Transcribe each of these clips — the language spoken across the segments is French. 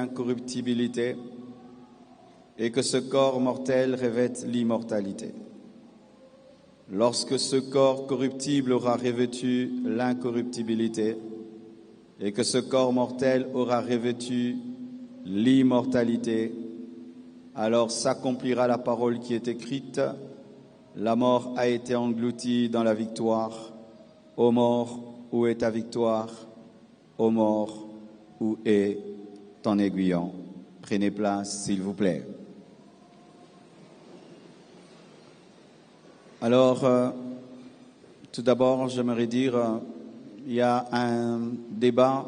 l'incorruptibilité et que ce corps mortel revête l'immortalité. Lorsque ce corps corruptible aura revêtu l'incorruptibilité et que ce corps mortel aura revêtu l'immortalité, alors s'accomplira la parole qui est écrite: la mort a été engloutie dans la victoire. Ô mort, où est ta victoire? Ô mort, où est ton aiguillon? Prenez place, s'il vous plaît. Alors, tout d'abord, j'aimerais dire, il y a un débat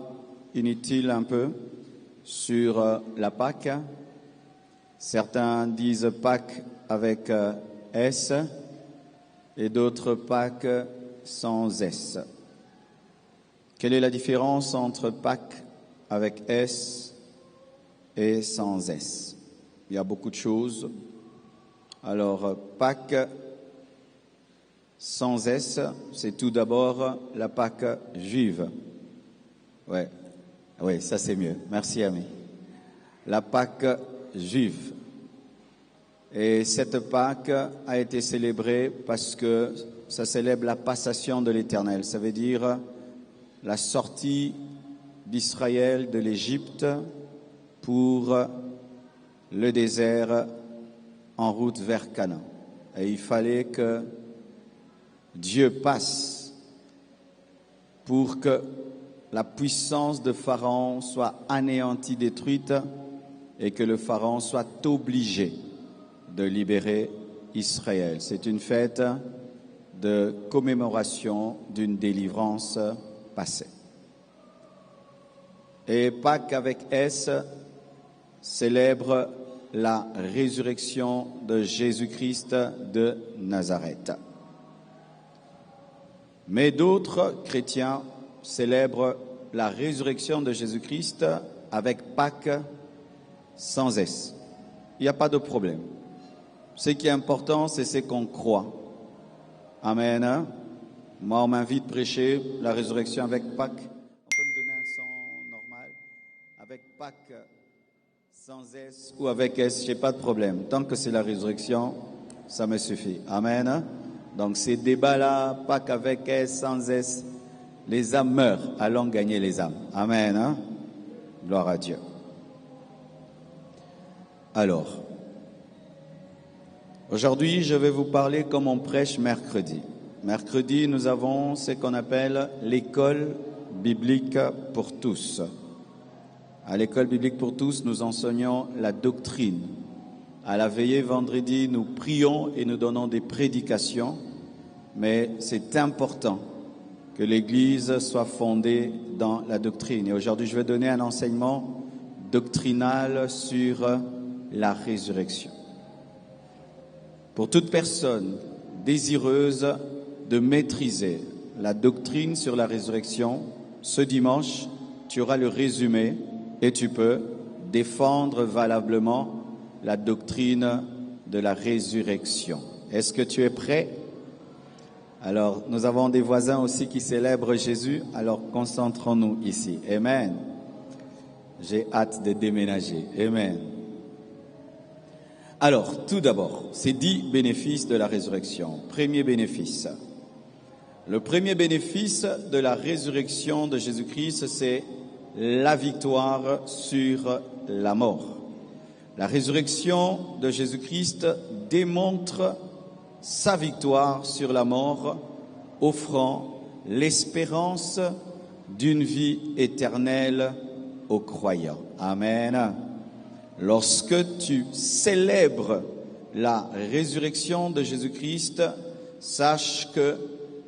inutile un peu sur la Pâque. Certains disent Pâques avec S et d'autres Pâques sans S. Quelle est la différence entre Pâques avec S et sans S? Il y a beaucoup de choses. Alors, Pâques sans S, c'est tout d'abord la Pâque juive. Oui, ça c'est mieux. Merci, ami. La Pâque juive. Et cette Pâque a été célébrée parce que ça célèbre la passation de l'Éternel. Ça veut dire la sortie d'Israël de l'Égypte pour le désert en route vers Canaan. Et il fallait que Dieu passe pour que la puissance de Pharaon soit anéantie, détruite, et que le Pharaon soit obligé de libérer Israël. C'est une fête de commémoration d'une délivrance passée. Et Pâques avec S célèbre la résurrection de Jésus-Christ de Nazareth. Mais d'autres chrétiens célèbrent la résurrection de Jésus-Christ avec Pâques sans S. Il n'y a pas de problème. Ce qui est important, c'est ce qu'on croit. Amen. Moi, on m'invite à prêcher la résurrection avec Pâques. On peut me donner un son normal. Avec Pâques sans S ou avec S, j'ai pas de problème. Tant que c'est la résurrection, ça me suffit. Amen. Donc ces débats-là, Pâques avec S, sans S, les âmes meurent. Allons gagner les âmes. Amen. Gloire à Dieu. Alors, aujourd'hui, je vais vous parler comme on prêche mercredi. Mercredi, nous avons ce qu'on appelle l'école biblique pour tous. À l'école biblique pour tous, nous enseignons la doctrine. À la veillée vendredi, nous prions et nous donnons des prédications, mais c'est important que l'Église soit fondée dans la doctrine. Et aujourd'hui, je vais donner un enseignement doctrinal sur la résurrection. Pour toute personne désireuse de maîtriser la doctrine sur la résurrection, ce dimanche, tu auras le résumé et tu peux défendre valablement la doctrine de la résurrection. Est-ce que tu es prêt? Alors, nous avons des voisins aussi qui célèbrent Jésus, alors concentrons-nous ici. Amen. J'ai hâte de déménager. Amen. Alors, tout d'abord, c'est 10 bénéfices de la résurrection. Premier bénéfice. Le premier bénéfice de la résurrection de Jésus-Christ, c'est la victoire sur la mort. La résurrection de Jésus-Christ démontre sa victoire sur la mort, offrant l'espérance d'une vie éternelle aux croyants. Amen. Lorsque tu célèbres la résurrection de Jésus-Christ, sache que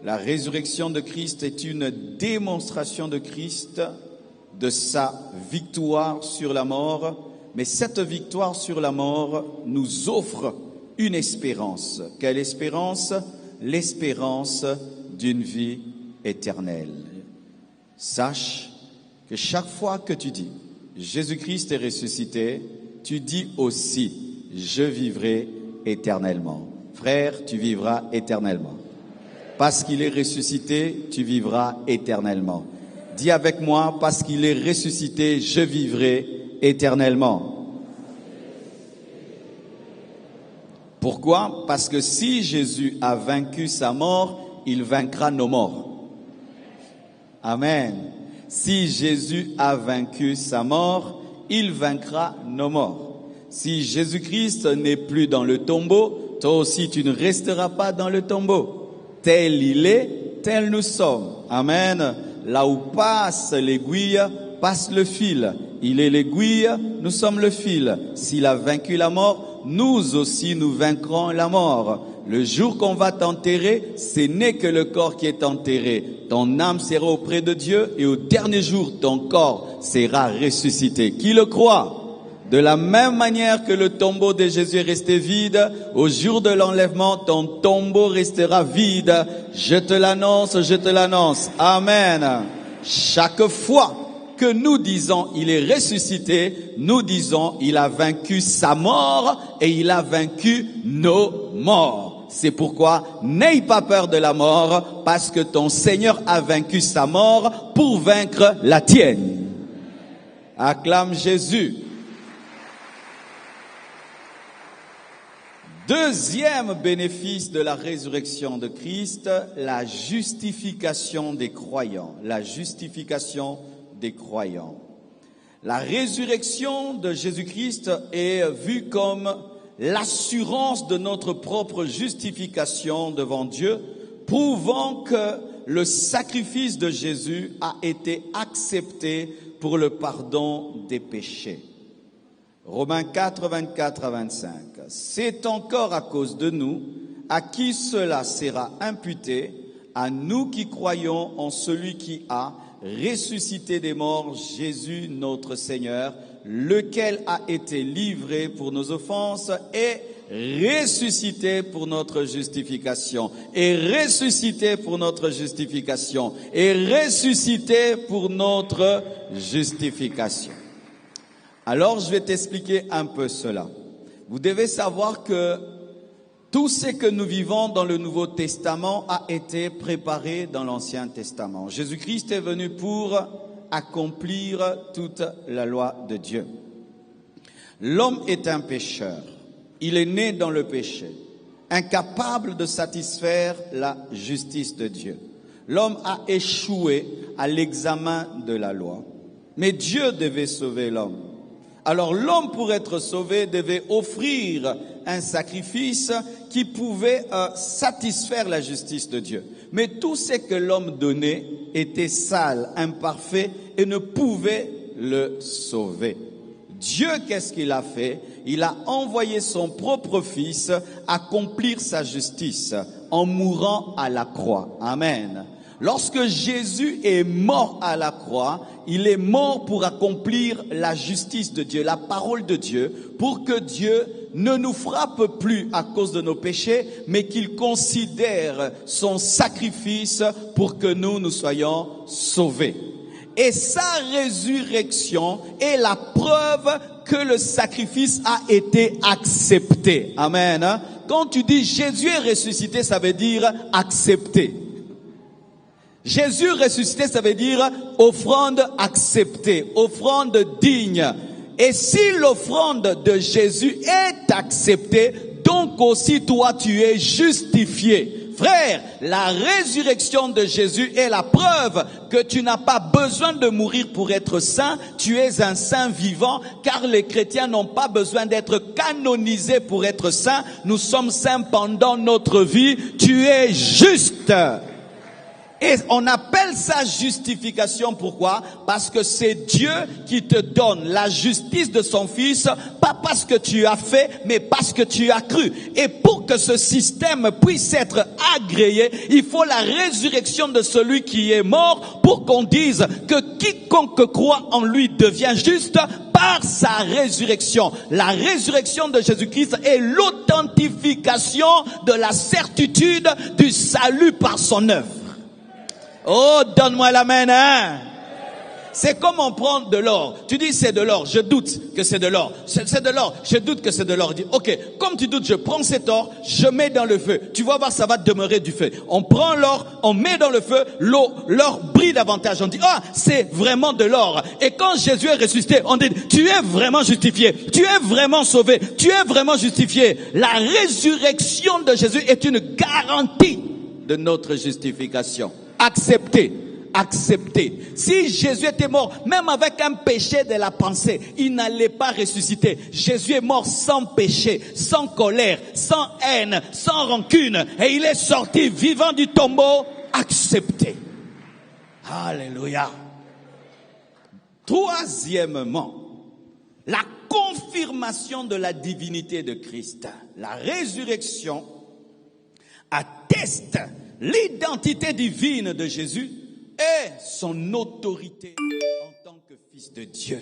la résurrection de Christ est une démonstration de Christ, de sa victoire sur la mort. Mais cette victoire sur la mort nous offre une espérance. Quelle espérance? L'espérance d'une vie éternelle. Sache que chaque fois que tu dis Jésus-Christ est ressuscité, tu dis aussi je vivrai éternellement. Frère, tu vivras éternellement. Parce qu'il est ressuscité, tu vivras éternellement. Dis avec moi, parce qu'il est ressuscité, je vivrai éternellement. Pourquoi? Parce que si Jésus a vaincu sa mort, il vaincra nos morts. Amen. Si Jésus a vaincu sa mort, il vaincra nos morts. Si Jésus-Christ n'est plus dans le tombeau, toi aussi tu ne resteras pas dans le tombeau. Tel il est, tel nous sommes. Amen. Là où passe l'aiguille, passe le fil. Il est l'aiguille, nous sommes le fil. S'il a vaincu la mort, nous aussi nous vaincrons la mort. Le jour qu'on va t'enterrer, ce n'est que le corps qui est enterré. Ton âme sera auprès de Dieu et au dernier jour, ton corps sera ressuscité. Qui le croit? De la même manière que le tombeau de Jésus est resté vide, au jour de l'enlèvement, ton tombeau restera vide. Je te l'annonce, je te l'annonce. Amen. Chaque fois que nous disons il est ressuscité, nous disons il a vaincu sa mort et il a vaincu nos morts. C'est pourquoi n'aie pas peur de la mort, parce que ton Seigneur a vaincu sa mort pour vaincre la tienne. Acclame Jésus. Deuxième bénéfice de la résurrection de Christ, la justification des croyants. La justification des croyants. La résurrection de Jésus-Christ est vue comme l'assurance de notre propre justification devant Dieu, prouvant que le sacrifice de Jésus a été accepté pour le pardon des péchés. Romains 4, 24 à 25. C'est encore à cause de nous, à qui cela sera imputé, à nous qui croyons en celui qui a ressuscité des morts, Jésus notre Seigneur, lequel a été livré pour nos offenses et ressuscité pour notre justification, et ressuscité pour notre justification, et ressuscité pour notre justification. Alors je vais t'expliquer un peu cela. Vous devez savoir que tout ce que nous vivons dans le Nouveau Testament a été préparé dans l'Ancien Testament. Jésus-Christ est venu pour accomplir toute la loi de Dieu. L'homme est un pécheur. Il est né dans le péché, incapable de satisfaire la justice de Dieu. L'homme a échoué à l'examen de la loi. Mais Dieu devait sauver l'homme. Alors l'homme, pour être sauvé, devait offrir un sacrifice qui pouvait satisfaire la justice de Dieu. Mais tout ce que l'homme donnait était sale, imparfait et ne pouvait le sauver. Dieu, qu'est-ce qu'il a fait? Il a envoyé son propre fils accomplir sa justice en mourant à la croix. Amen. Lorsque Jésus est mort à la croix, il est mort pour accomplir la justice de Dieu, la parole de Dieu, pour que Dieu ne nous frappe plus à cause de nos péchés, mais qu'il considère son sacrifice pour que nous soyons sauvés. Et sa résurrection est la preuve que le sacrifice a été accepté. Amen. Quand tu dis Jésus est ressuscité, ça veut dire accepté. Jésus ressuscité, ça veut dire offrande acceptée, offrande digne. Et si l'offrande de Jésus est acceptée, donc aussi toi tu es justifié. Frère, la résurrection de Jésus est la preuve que tu n'as pas besoin de mourir pour être saint. Tu es un saint vivant, car les chrétiens n'ont pas besoin d'être canonisés pour être saints. Nous sommes saints pendant notre vie. Tu es juste. Et on appelle ça justification. Pourquoi? Parce que c'est Dieu qui te donne la justice de son Fils, pas parce que tu as fait, mais parce que tu as cru. Et pour que ce système puisse être agréé, il faut la résurrection de celui qui est mort pour qu'on dise que quiconque croit en lui devient juste par sa résurrection. La résurrection de Jésus-Christ est l'authentification de la certitude du salut par son œuvre. Oh, donne-moi l'amen, hein. C'est comme on prend de l'or. Tu dis c'est de l'or, je doute que c'est de l'or. C'est de l'or, je doute que c'est de l'or. Dis ok, comme tu doutes, je prends cet or, je mets dans le feu. Tu vas voir, ça va demeurer du feu. On prend l'or, on met dans le feu, l'or brille davantage. On dit ah, c'est vraiment de l'or. Et quand Jésus est ressuscité, on dit tu es vraiment justifié, tu es vraiment sauvé, tu es vraiment justifié. La résurrection de Jésus est une garantie de notre justification. Acceptez. Si Jésus était mort, même avec un péché de la pensée, il n'allait pas ressusciter. Jésus est mort sans péché, sans colère, sans haine, sans rancune. Et il est sorti vivant du tombeau, accepté. Alléluia. Troisièmement, la confirmation de la divinité de Christ. La résurrection atteste l'identité divine de Jésus et son autorité en tant que fils de Dieu.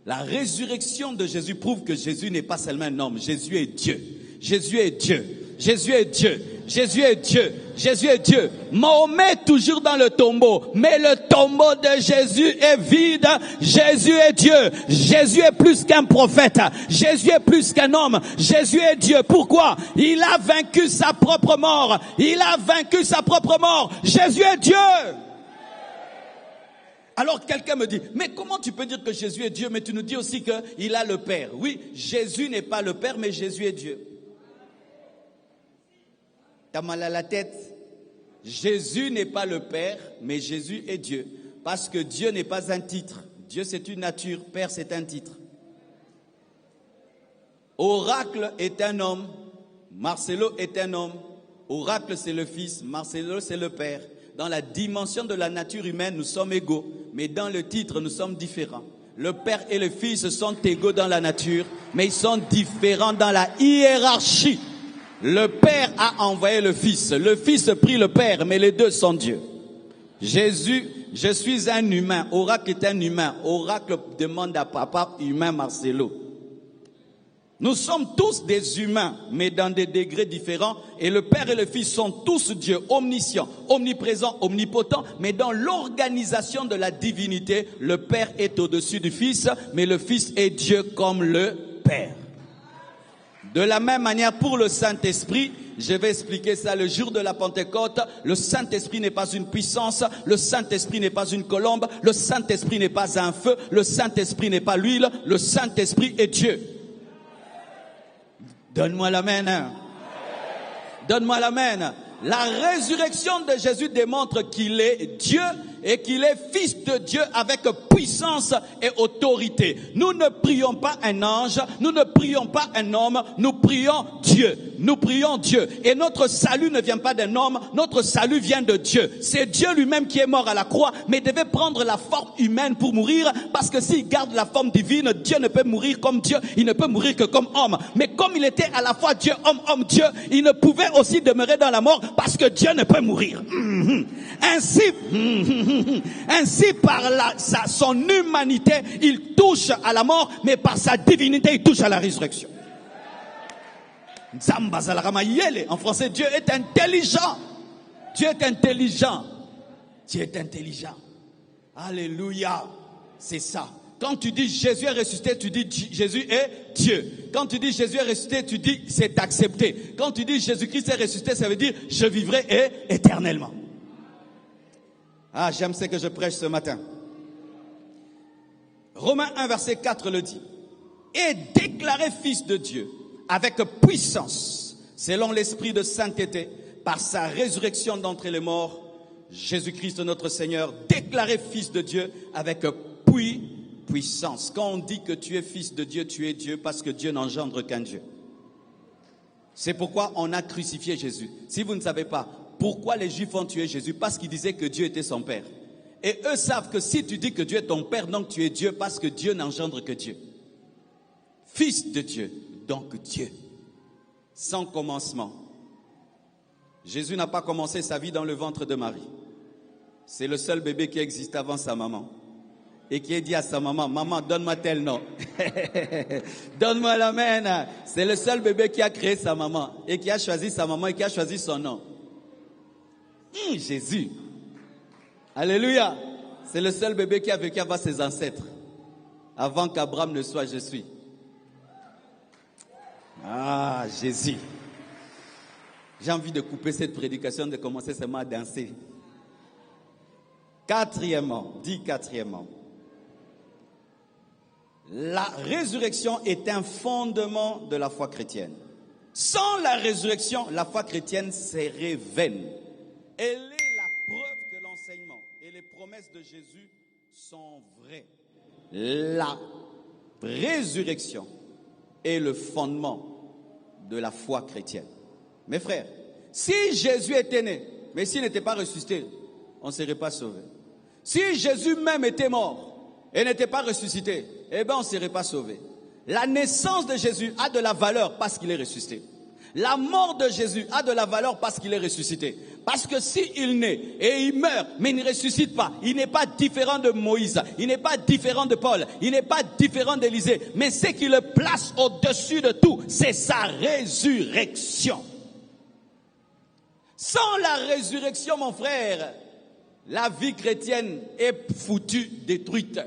La résurrection de Jésus prouve que Jésus n'est pas seulement un homme, Jésus est Dieu. Jésus est Dieu. Jésus est Dieu. Jésus est Dieu. Jésus est Dieu. Mahomet est toujours dans le tombeau, mais le tombeau de Jésus est vide. Jésus est Dieu. Jésus est plus qu'un prophète. Jésus est plus qu'un homme. Jésus est Dieu. Pourquoi? Il a vaincu sa propre mort. Il a vaincu sa propre mort. Jésus est Dieu. Alors quelqu'un me dit, mais comment tu peux dire que Jésus est Dieu, mais tu nous dis aussi qu'il a le Père? Oui, Jésus n'est pas le Père, mais Jésus est Dieu. T'as mal à la tête? Jésus n'est pas le Père, mais Jésus est Dieu. Parce que Dieu n'est pas un titre. Dieu c'est une nature, Père c'est un titre. Oracle est un homme, Marcelo est un homme. Oracle c'est le fils, Marcelo c'est le Père. Dans la dimension de la nature humaine, nous sommes égaux, mais dans le titre, nous sommes différents. Le Père et le Fils sont égaux dans la nature, mais ils sont différents dans la hiérarchie. Le Père a envoyé le Fils prie le Père, mais les deux sont Dieu. Jésus, je suis un humain, Oracle est un humain, Oracle demande à papa humain Marcelo. Nous sommes tous des humains, mais dans des degrés différents. Et le Père et le Fils sont tous Dieu, omniscients, omniprésents, omnipotents. Mais dans l'organisation de la divinité, le Père est au-dessus du Fils, mais le Fils est Dieu comme le Père. De la même manière, pour le Saint-Esprit, je vais expliquer ça le jour de la Pentecôte. Le Saint-Esprit n'est pas une puissance. Le Saint-Esprit n'est pas une colombe. Le Saint-Esprit n'est pas un feu. Le Saint-Esprit n'est pas l'huile. Le Saint-Esprit est Dieu. Donne-moi l'amen. Donne-moi l'amen. La résurrection de Jésus démontre qu'il est Dieu et qu'il est fils de Dieu avec puissance et autorité. Nous ne prions pas un ange, nous ne prions pas un homme, nous prions Dieu. Nous prions Dieu. Et notre salut ne vient pas d'un homme, notre salut vient de Dieu. C'est Dieu lui-même qui est mort à la croix, mais devait prendre la forme humaine pour mourir, parce que s'il garde la forme divine, Dieu ne peut mourir comme Dieu, il ne peut mourir que comme homme. Mais comme il était à la fois Dieu, homme, Dieu, il ne pouvait aussi demeurer dans la mort, parce que Dieu ne peut mourir. Ainsi par son humanité, il touche à la mort, mais par sa divinité, il touche à la résurrection. En français, Dieu est intelligent. Dieu est intelligent. Dieu est intelligent. Alléluia. C'est ça. Quand tu dis Jésus est ressuscité, tu dis Jésus est Dieu. Quand tu dis Jésus est ressuscité, tu dis c'est accepté. Quand tu dis Jésus-Christ est ressuscité, ça veut dire je vivrai éternellement. Ah, j'aime ce que je prêche ce matin. Romains 1, verset 4 le dit. Et déclaré fils de Dieu avec puissance, selon l'esprit de sainteté, par sa résurrection d'entre les morts, Jésus-Christ notre Seigneur, déclaré fils de Dieu avec puissance. Quand on dit que tu es fils de Dieu, tu es Dieu parce que Dieu n'engendre qu'un Dieu. C'est pourquoi on a crucifié Jésus. Si vous ne savez pas, pourquoi les Juifs ont tué Jésus? Parce qu'ils disaient que Dieu était son Père. Et eux savent que si tu dis que Dieu est ton Père, donc tu es Dieu parce que Dieu n'engendre que Dieu. Fils de Dieu, donc Dieu. Sans commencement. Jésus n'a pas commencé sa vie dans le ventre de Marie. C'est le seul bébé qui existe avant sa maman. Et qui a dit à sa maman, maman, donne-moi tel nom. Donne-moi l'amen. C'est le seul bébé qui a créé sa maman. Et qui a choisi sa maman et qui a choisi son nom. Jésus. Alléluia. C'est le seul bébé qui a vécu avant ses ancêtres. Avant qu'Abraham ne soit, je suis. Ah, Jésus. J'ai envie de couper cette prédication, de commencer seulement à danser. Quatrièmement, dis quatrièmement. La résurrection est un fondement de la foi chrétienne. Sans la résurrection, la foi chrétienne serait vaine. Elle est la preuve que l'enseignement et les promesses de Jésus sont vraies. La résurrection est le fondement de la foi chrétienne. Mes frères, si Jésus était né, mais s'il n'était pas ressuscité, on ne serait pas sauvé. Si Jésus même était mort et n'était pas ressuscité, eh bien on ne serait pas sauvé. La naissance de Jésus a de la valeur parce qu'il est ressuscité. La mort de Jésus a de la valeur parce qu'il est ressuscité. Parce que s'il naît et il meurt, mais il ne ressuscite pas, il n'est pas différent de Moïse, il n'est pas différent de Paul, il n'est pas différent d'Élisée. Mais ce qui le place au-dessus de tout, c'est sa résurrection. Sans la résurrection, mon frère, la vie chrétienne est foutue, détruite.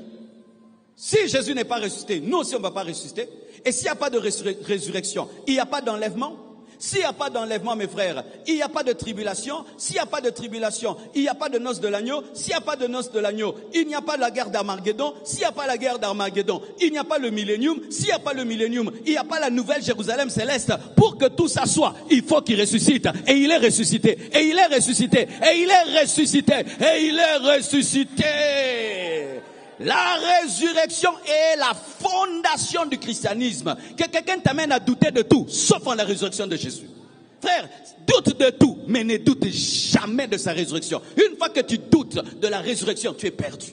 Si Jésus n'est pas ressuscité, nous aussi on ne va pas ressusciter. Et s'il n'y a pas de résurrection, il n'y a pas d'enlèvement. S'il n'y a pas d'enlèvement, mes frères, il n'y a pas de tribulation. S'il n'y a pas de tribulation, il n'y a pas de noces de l'agneau. S'il n'y a pas de noces de l'agneau, il n'y a pas la guerre d'Armageddon. S'il n'y a pas la guerre d'Armageddon, il n'y a pas le millénium. S'il n'y a pas le millénium, il n'y a pas la nouvelle Jérusalem céleste. Pour que tout ça soit, il faut qu'il ressuscite. Et il est ressuscité. Et il est ressuscité. Et il est ressuscité. Et il est ressuscité. La résurrection est la fondation du christianisme. Que quelqu'un t'amène à douter de tout, sauf en la résurrection de Jésus. Frère, doute de tout, mais ne doute jamais de sa résurrection. Une fois que tu doutes de la résurrection, tu es perdu.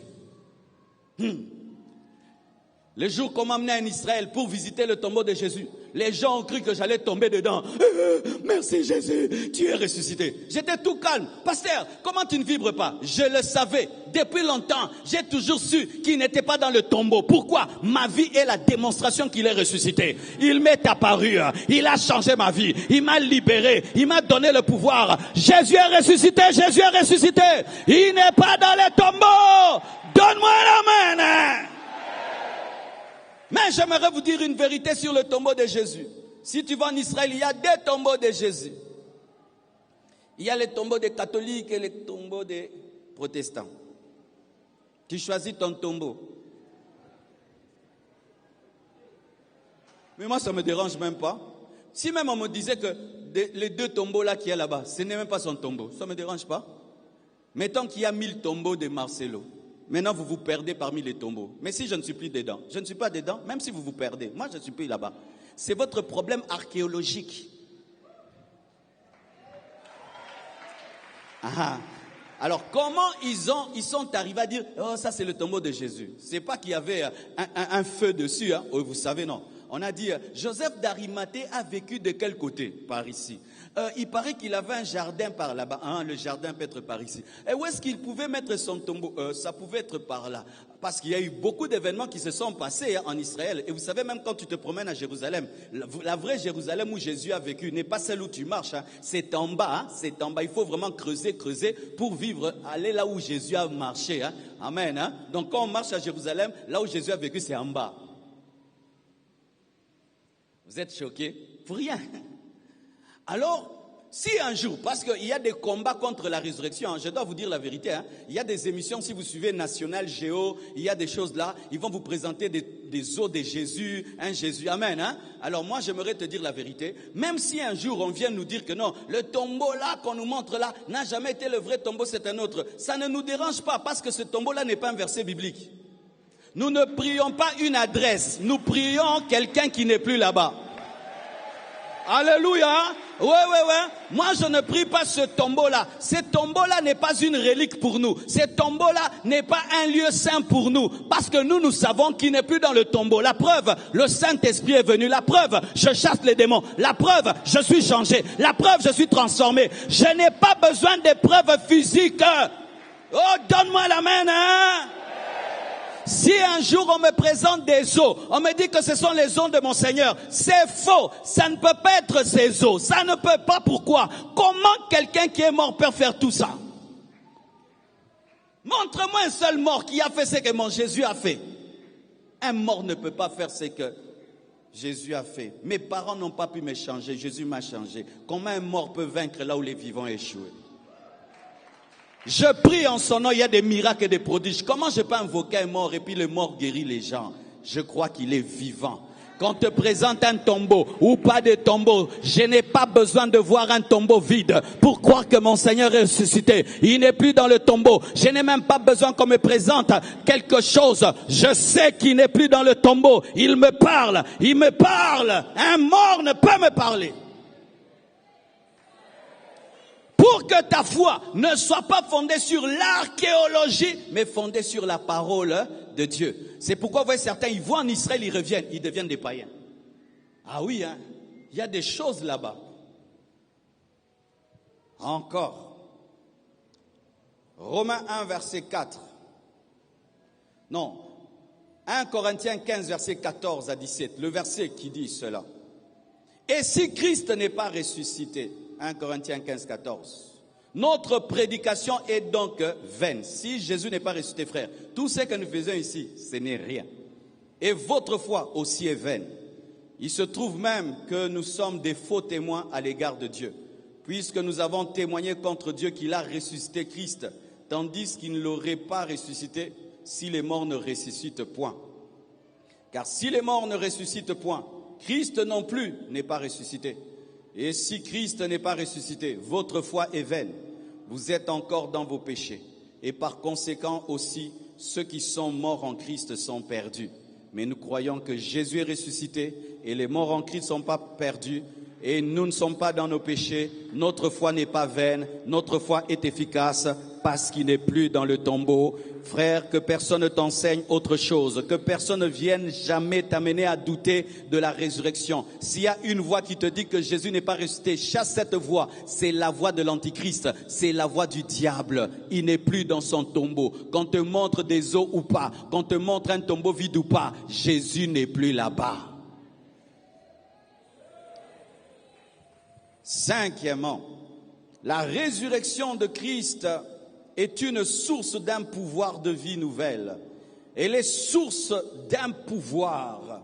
Le jour qu'on m'a amené en Israël pour visiter le tombeau de Jésus, les gens ont cru que j'allais tomber dedans. Merci Jésus, tu es ressuscité. J'étais tout calme. Pasteur, comment tu ne vibres pas? Je le savais. Depuis longtemps, j'ai toujours su qu'il n'était pas dans le tombeau. Pourquoi? Ma vie est la démonstration qu'il est ressuscité. Il m'est apparu. Il a changé ma vie. Il m'a libéré. Il m'a donné le pouvoir. Jésus est ressuscité. Jésus est ressuscité. Il n'est pas dans le tombeau. Donne-moi la main. Mais j'aimerais vous dire une vérité sur le tombeau de Jésus. Si tu vas en Israël, il y a deux tombeaux de Jésus. Il y a les tombeaux des catholiques et les tombeaux des protestants. Tu choisis ton tombeau. Mais moi, ça ne me dérange même pas. Si même on me disait que les deux tombeaux là qu'il y a là-bas, ce n'est même pas son tombeau, ça ne me dérange pas. Mettons qu'il y a 1000 tombeaux de Marcelo. Maintenant, vous vous perdez parmi les tombeaux. Mais si je ne suis plus dedans, je ne suis pas dedans, même si vous vous perdez. Moi, je ne suis plus là-bas. C'est votre problème archéologique. Ah. Alors, comment ils sont arrivés à dire, oh, ça c'est le tombeau de Jésus. C'est pas qu'il y avait un feu dessus, hein. Oh, vous savez, non. On a dit, Joseph d'Arimathée a vécu de quel côté? Par ici. Il paraît qu'il avait un jardin par là-bas. Hein, le jardin peut être par ici. Et où est-ce qu'il pouvait mettre son tombeau? Ça pouvait être par là. Parce qu'il y a eu beaucoup d'événements qui se sont passés en Israël. Et vous savez, même quand tu te promènes à Jérusalem, la vraie Jérusalem où Jésus a vécu n'est pas celle où tu marches. Hein. C'est en bas. Hein. C'est en bas. Il faut vraiment creuser pour vivre, aller là où Jésus a marché. Hein. Amen. Hein. Donc quand on marche à Jérusalem, là où Jésus a vécu, c'est en bas. Vous êtes choqués? Pour rien. Alors, si un jour, parce qu'il y a des combats contre la résurrection, hein, je dois vous dire la vérité, hein, il y a des émissions, si vous suivez National Géo, il y a des choses là, ils vont vous présenter des os de Jésus, un Jésus, amen. Hein. Alors moi, j'aimerais te dire la vérité, même si un jour on vient nous dire que non, le tombeau là qu'on nous montre là n'a jamais été le vrai tombeau, c'est un autre, ça ne nous dérange pas parce que ce tombeau là n'est pas un verset biblique. Nous ne prions pas une adresse, nous prions quelqu'un qui n'est plus là-bas. Alléluia. Ouais. Moi, je ne prie pas ce tombeau-là. Ce tombeau-là n'est pas une relique pour nous. Ce tombeau-là n'est pas un lieu saint pour nous. Parce que nous savons qu'il n'est plus dans le tombeau. La preuve, le Saint-Esprit est venu. La preuve, je chasse les démons. La preuve, je suis changé. La preuve, je suis transformé. Je n'ai pas besoin de preuves physiques. Oh, donne-moi la main, hein. Si un jour on me présente des os, on me dit que ce sont les os de mon Seigneur, c'est faux. Ça ne peut pas être ces os. Ça ne peut pas. Pourquoi? Comment quelqu'un qui est mort peut faire tout ça? Montre-moi un seul mort qui a fait ce que mon Jésus a fait. Un mort ne peut pas faire ce que Jésus a fait. Mes parents n'ont pas pu me changer, Jésus m'a changé. Comment un mort peut vaincre là où les vivants échouent? Je prie en son nom, il y a des miracles et des prodiges. Comment je peux invoquer un mort et puis le mort guérit les gens? Je crois qu'il est vivant. Quand on te présente un tombeau ou pas de tombeau, je n'ai pas besoin de voir un tombeau vide pour croire que mon Seigneur est ressuscité. Il n'est plus dans le tombeau. Je n'ai même pas besoin qu'on me présente quelque chose. Je sais qu'il n'est plus dans le tombeau. Il me parle. Il me parle. Un mort ne peut me parler. Pour que ta foi ne soit pas fondée sur l'archéologie, mais fondée sur la parole de Dieu. C'est pourquoi vous voyez certains, ils vont en Israël, ils reviennent, ils deviennent des païens. Ah oui, hein, il y a des choses là-bas. Encore. Romains 1, verset 4. Non, 1 Corinthiens 15, verset 14 à 17. Le verset qui dit cela. Et si Christ n'est pas ressuscité, 1 Corinthiens 15, 14. Notre prédication est donc vaine. Si Jésus n'est pas ressuscité, frère, tout ce que nous faisons ici, ce n'est rien. Et votre foi aussi est vaine. Il se trouve même que nous sommes des faux témoins à l'égard de Dieu, puisque nous avons témoigné contre Dieu qu'il a ressuscité Christ, tandis qu'il ne l'aurait pas ressuscité si les morts ne ressuscitent point. Car si les morts ne ressuscitent point, Christ non plus n'est pas ressuscité. Et si Christ n'est pas ressuscité, votre foi est vaine. Vous êtes encore dans vos péchés. Et par conséquent aussi, ceux qui sont morts en Christ sont perdus. Mais nous croyons que Jésus est ressuscité et les morts en Christ ne sont pas perdus. Et nous ne sommes pas dans nos péchés. Notre foi n'est pas vaine. Notre foi est efficace parce qu'il n'est plus dans le tombeau. Frère, que personne ne t'enseigne autre chose, que personne ne vienne jamais t'amener à douter de la résurrection. S'il y a une voix qui te dit que Jésus n'est pas ressuscité, chasse cette voix. C'est la voix de l'antichrist, c'est la voix du diable. Il n'est plus dans son tombeau. Qu'on te montre des os ou pas, qu'on te montre un tombeau vide ou pas, Jésus n'est plus là-bas. Cinquièmement, la résurrection de Christ est une source d'un pouvoir de vie nouvelle. Elle est source d'un pouvoir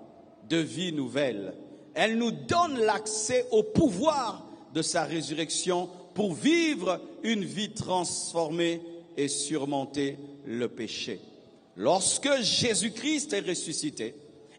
de vie nouvelle. Elle nous donne l'accès au pouvoir de sa résurrection pour vivre une vie transformée et surmonter le péché. Lorsque Jésus-Christ est ressuscité,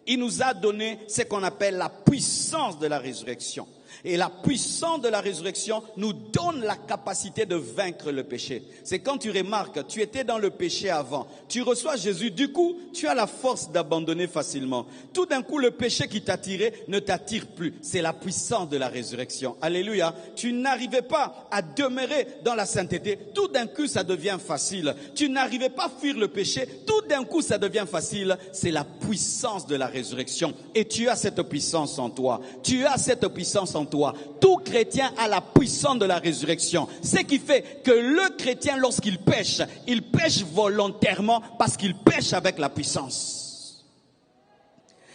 il nous a donné ce qu'on appelle la puissance de la résurrection. Et la puissance de la résurrection nous donne la capacité de vaincre le péché. C'est quand tu remarques, tu étais dans le péché avant, tu reçois Jésus, du coup, tu as la force d'abandonner facilement. Tout d'un coup, le péché qui t'attirait ne t'attire plus. C'est la puissance de la résurrection. Alléluia. Tu n'arrivais pas à demeurer dans la sainteté. Tout d'un coup, ça devient facile. Tu n'arrivais pas à fuir le péché. Tout d'un coup, ça devient facile. C'est la puissance de la résurrection. Et tu as cette puissance en toi. Tu as cette puissance en toi. Tout chrétien a la puissance de la résurrection. Ce qui fait que le chrétien, lorsqu'il pêche volontairement parce qu'il pêche avec la puissance.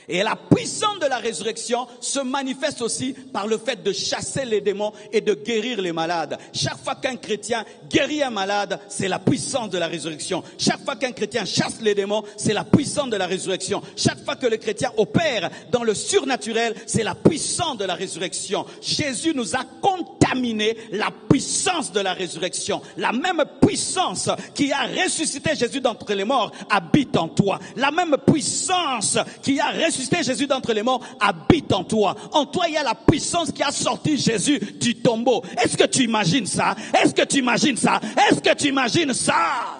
Et la puissance de la résurrection se manifeste aussi par le fait de chasser les démons et de guérir les malades. Chaque fois qu'un chrétien guérit un malade, c'est la puissance de la résurrection. Chaque fois qu'un chrétien chasse les démons, c'est la puissance de la résurrection. Chaque fois que le chrétien opère dans le surnaturel, c'est la puissance de la résurrection. Jésus nous a contaminé la puissance de la résurrection. La même puissance qui a ressuscité Jésus d'entre les morts habite en toi. La même puissance qui a ressuscité Jésus d'entre les morts habite en toi. En toi, il y a la puissance qui a sorti Jésus du tombeau. Est-ce que tu imagines ça? Est-ce que tu imagines ça? Est-ce que tu imagines ça?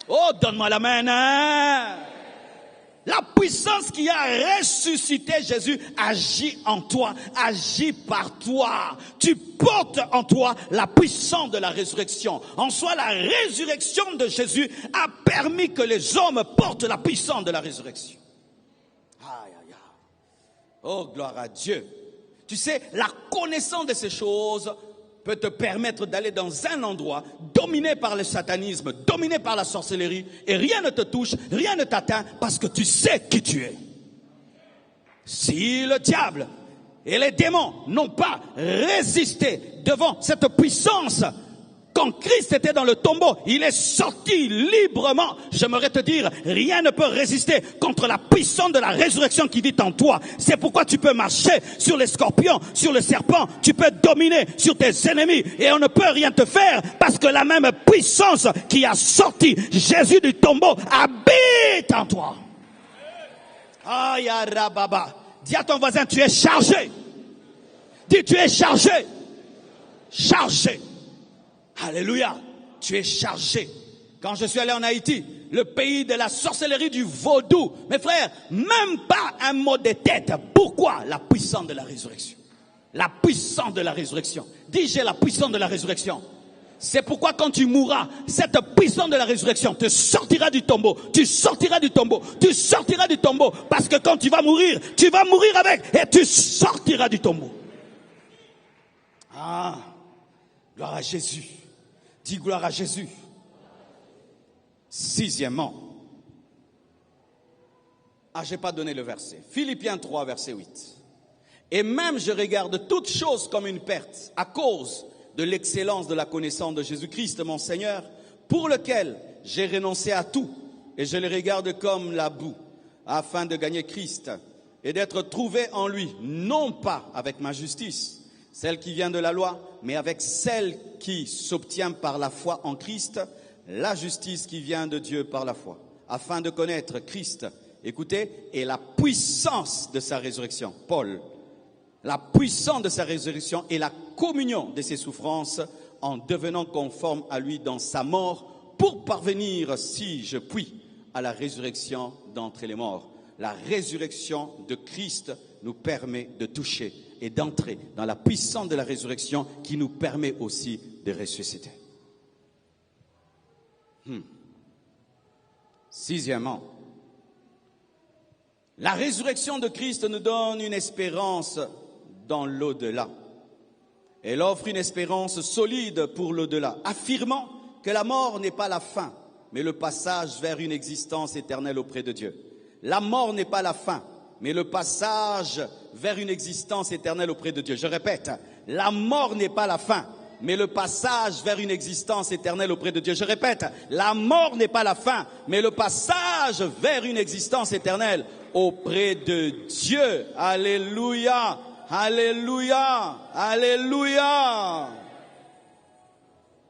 Oh, donne-moi la main. Hein? La puissance qui a ressuscité Jésus agit en toi, agit par toi. Tu portes en toi la puissance de la résurrection. En soi, la résurrection de Jésus a permis que les hommes portent la puissance de la résurrection. Oh, gloire à Dieu. Tu sais, la connaissance de ces choses peut te permettre d'aller dans un endroit dominé par le satanisme, dominé par la sorcellerie, et rien ne te touche, rien ne t'atteint, parce que tu sais qui tu es. Si le diable et les démons n'ont pas résisté devant cette puissance quand Christ était dans le tombeau, il est sorti librement. J'aimerais te dire, rien ne peut résister contre la puissance de la résurrection qui vit en toi. C'est pourquoi tu peux marcher sur les scorpions, sur le serpent, tu peux dominer sur tes ennemis et on ne peut rien te faire parce que la même puissance qui a sorti Jésus du tombeau habite en toi. Aïe, Rababa. Dis à ton voisin, tu es chargé. Dis, tu es chargé. Chargé. Alléluia. Tu es chargé. Quand je suis allé en Haïti, le pays de la sorcellerie, du vaudou, mes frères, même pas un mot de tête. Pourquoi? La puissance de la résurrection. La puissance de la résurrection. Dis, j'ai la puissance de la résurrection. C'est pourquoi quand tu mourras, cette puissance de la résurrection te sortira du tombeau. Tu sortiras du tombeau. Tu sortiras du tombeau. Parce que quand tu vas mourir avec et tu sortiras du tombeau. Ah, gloire à Jésus. Dis gloire à Jésus. Sixièmement. Ah, j'ai pas donné le verset. Philippiens 3, verset 8. Et même je regarde toutes choses comme une perte à cause de l'excellence de la connaissance de Jésus-Christ, mon Seigneur, pour lequel j'ai renoncé à tout, et je le regarde comme la boue, afin de gagner Christ, et d'être trouvé en lui, non pas avec ma justice, celle qui vient de la loi, mais avec celle qui s'obtient par la foi en Christ, la justice qui vient de Dieu par la foi, afin de connaître Christ, écoutez, et la puissance de sa résurrection. Paul, la puissance de sa résurrection et la communion de ses souffrances en devenant conforme à lui dans sa mort pour parvenir, si je puis, à la résurrection d'entre les morts. La résurrection de Christ nous permet de toucher et d'entrer dans la puissance de la résurrection qui nous permet aussi de ressusciter. Sixièmement, la résurrection de Christ nous donne une espérance dans l'au-delà. Elle offre une espérance solide pour l'au-delà, affirmant que la mort n'est pas la fin, mais le passage vers une existence éternelle auprès de Dieu. La mort n'est pas la fin, mais le passage vers une existence éternelle auprès de Dieu. Je répète, la mort n'est pas la fin, mais le passage vers une existence éternelle auprès de Dieu. Je répète, la mort n'est pas la fin, mais le passage vers une existence éternelle auprès de Dieu. Alléluia. Alléluia, alléluia.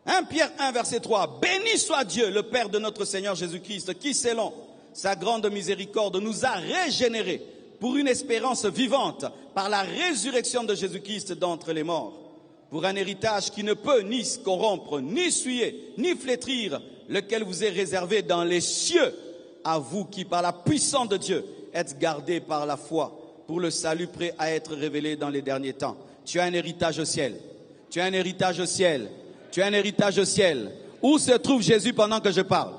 1 Pierre 1, verset 3. Béni soit Dieu, le Père de notre Seigneur Jésus-Christ, qui, selon sa grande miséricorde, nous a régénérés pour une espérance vivante par la résurrection de Jésus-Christ d'entre les morts, pour un héritage qui ne peut ni se corrompre, ni souiller, ni flétrir, lequel vous est réservé dans les cieux, à vous qui, par la puissance de Dieu, êtes gardés par la foi, pour le salut prêt à être révélé dans les derniers temps. Tu as un héritage au ciel. Tu as un héritage au ciel. Tu as un héritage au ciel. Où se trouve Jésus pendant que je parle?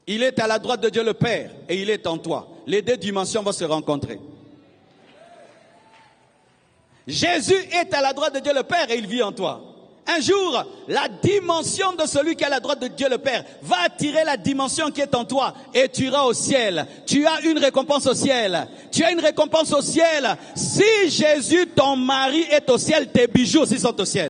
Il est à la droite de Dieu le Père et il est en toi. Les deux dimensions vont se rencontrer. Jésus est à la droite de Dieu le Père et il vit en toi. Un jour, la dimension de celui qui est à la droite de Dieu le Père va attirer la dimension qui est en toi et tu iras au ciel. Tu as une récompense au ciel. Tu as une récompense au ciel. Si Jésus, ton mari, est au ciel, tes bijoux aussi sont au ciel.